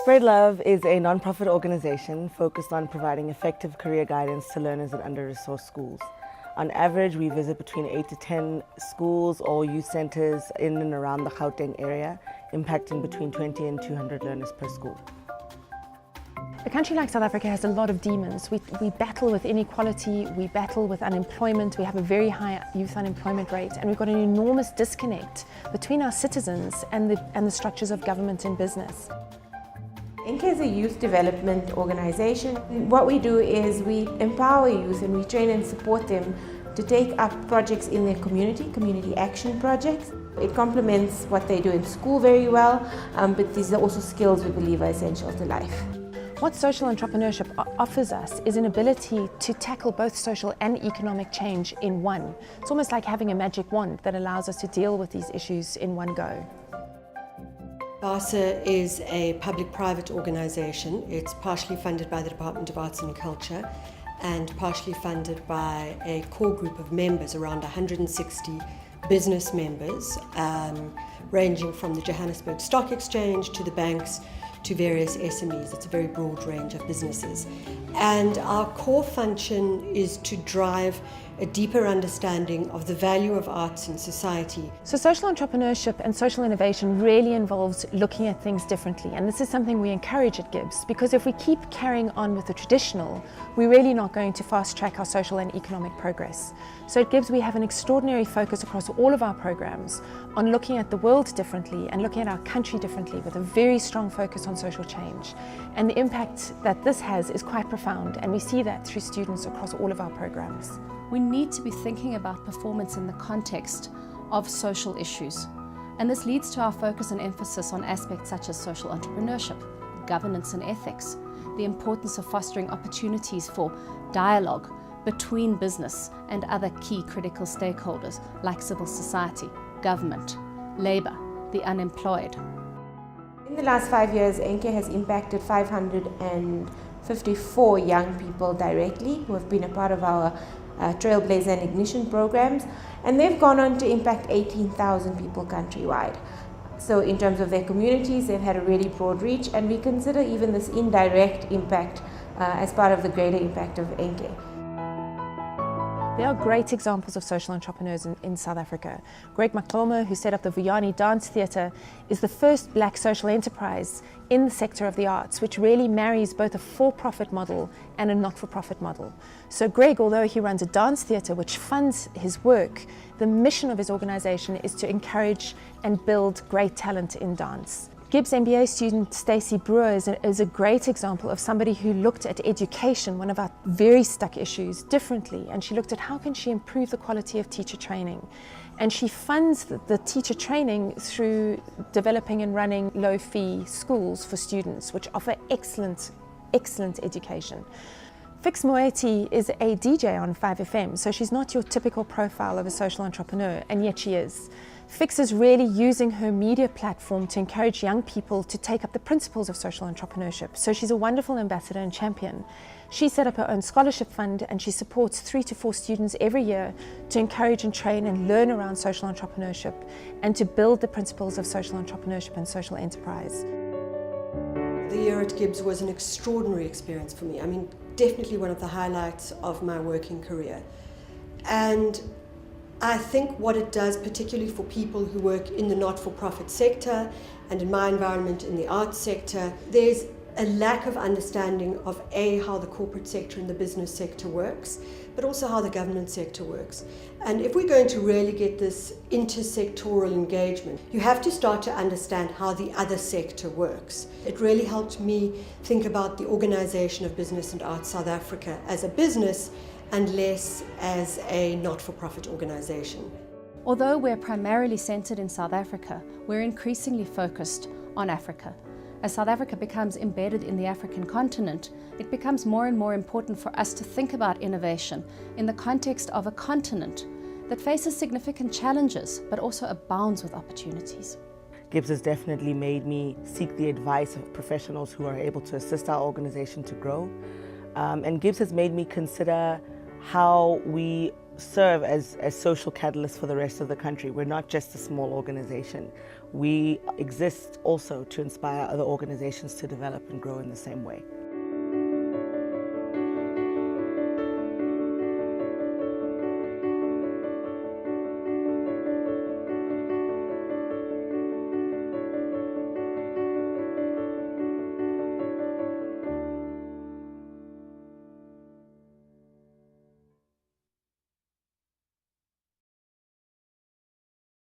Spread Love is a non-profit organization focused on providing effective career guidance to learners in under-resourced schools. On average, we visit between 8 to 10 schools or youth centers in and around the Gauteng area, impacting between 20 and 200 learners per school. A country like South Africa has a lot of demons. We battle with inequality, we battle with unemployment, we have a very high youth unemployment rate, and we've got an enormous disconnect between our citizens and the structures of government and business. NCAA is a youth development organization. What we do is we empower youth and we train and support them to take up projects in their community action projects. It complements what they do in school very well, but these are also skills we believe are essential to life. What social entrepreneurship offers us is an ability to tackle both social and economic change in one. It's almost like having a magic wand that allows us to deal with these issues in one go. Bassa is a public-private organisation. It's partially funded by the Department of Arts and Culture and partially funded by a core group of members, around 160 business members, ranging from the Johannesburg Stock Exchange to the banks to various SMEs. It's a very broad range of businesses. And our core function is to drive a deeper understanding of the value of arts in society. So social entrepreneurship and social innovation really involves looking at things differently, and this is something we encourage at GIBS, because if we keep carrying on with the traditional, we're really not going to fast track our social and economic progress. So at GIBS we have an extraordinary focus across all of our programs on looking at the world differently and looking at our country differently, with a very strong focus on social change. And the impact that this has is quite profound, and we see that through students across all of our programs. We need to be thinking about performance in the context of social issues. And this leads to our focus and emphasis on aspects such as social entrepreneurship, governance and ethics, the importance of fostering opportunities for dialogue between business and other key critical stakeholders like civil society, government, labour, the unemployed. In the last 5 years, NCAA has impacted 554 young people directly who have been a part of our Trailblazer and Ignition programs, and they've gone on to impact 18,000 people countrywide. So in terms of their communities, they've had a really broad reach, and we consider even this indirect impact as part of the greater impact of NCAA. There are great examples of social entrepreneurs in South Africa. Greg Makloma, who set up the Vuyani Dance Theatre, is the first black social enterprise in the sector of the arts, which really marries both a for-profit model and a not-for-profit model. So Greg, although he runs a dance theatre which funds his work, the mission of his organisation is to encourage and build great talent in dance. GIBS MBA student Stacey Brewer is a great example of somebody who looked at education, one of our very stuck issues, differently, and she looked at how can she improve the quality of teacher training. And she funds the teacher training through developing and running low-fee schools for students, which offer excellent education. Fix Moeti is a DJ on 5FM, so she's not your typical profile of a social entrepreneur, and yet she is. Fix is really using her media platform to encourage young people to take up the principles of social entrepreneurship. So she's a wonderful ambassador and champion. She set up her own scholarship fund, and she supports 3 to 4 students every year to encourage and train and learn around social entrepreneurship and to build the principles of social entrepreneurship and social enterprise. The year at GIBS was an extraordinary experience for me. I mean, definitely one of the highlights of my working career. And I think what it does, particularly for people who work in the not-for-profit sector and in my environment in the arts sector, there's a lack of understanding of how the corporate sector and the business sector works, but also how the government sector works. And if we're going to really get this intersectoral engagement, you have to start to understand how the other sector works. It really helped me think about the Organisation of Business and Arts South Africa as a business and less as a not-for-profit organisation. Although we're primarily centred in South Africa, we're increasingly focused on Africa. As South Africa becomes embedded in the African continent, it becomes more and more important for us to think about innovation in the context of a continent that faces significant challenges, but also abounds with opportunities. GIBS has definitely made me seek the advice of professionals who are able to assist our organisation to grow. And GIBS has made me consider how we serve as social catalysts for the rest of the country. We're not just a small organization. We exist also to inspire other organizations to develop and grow in the same way.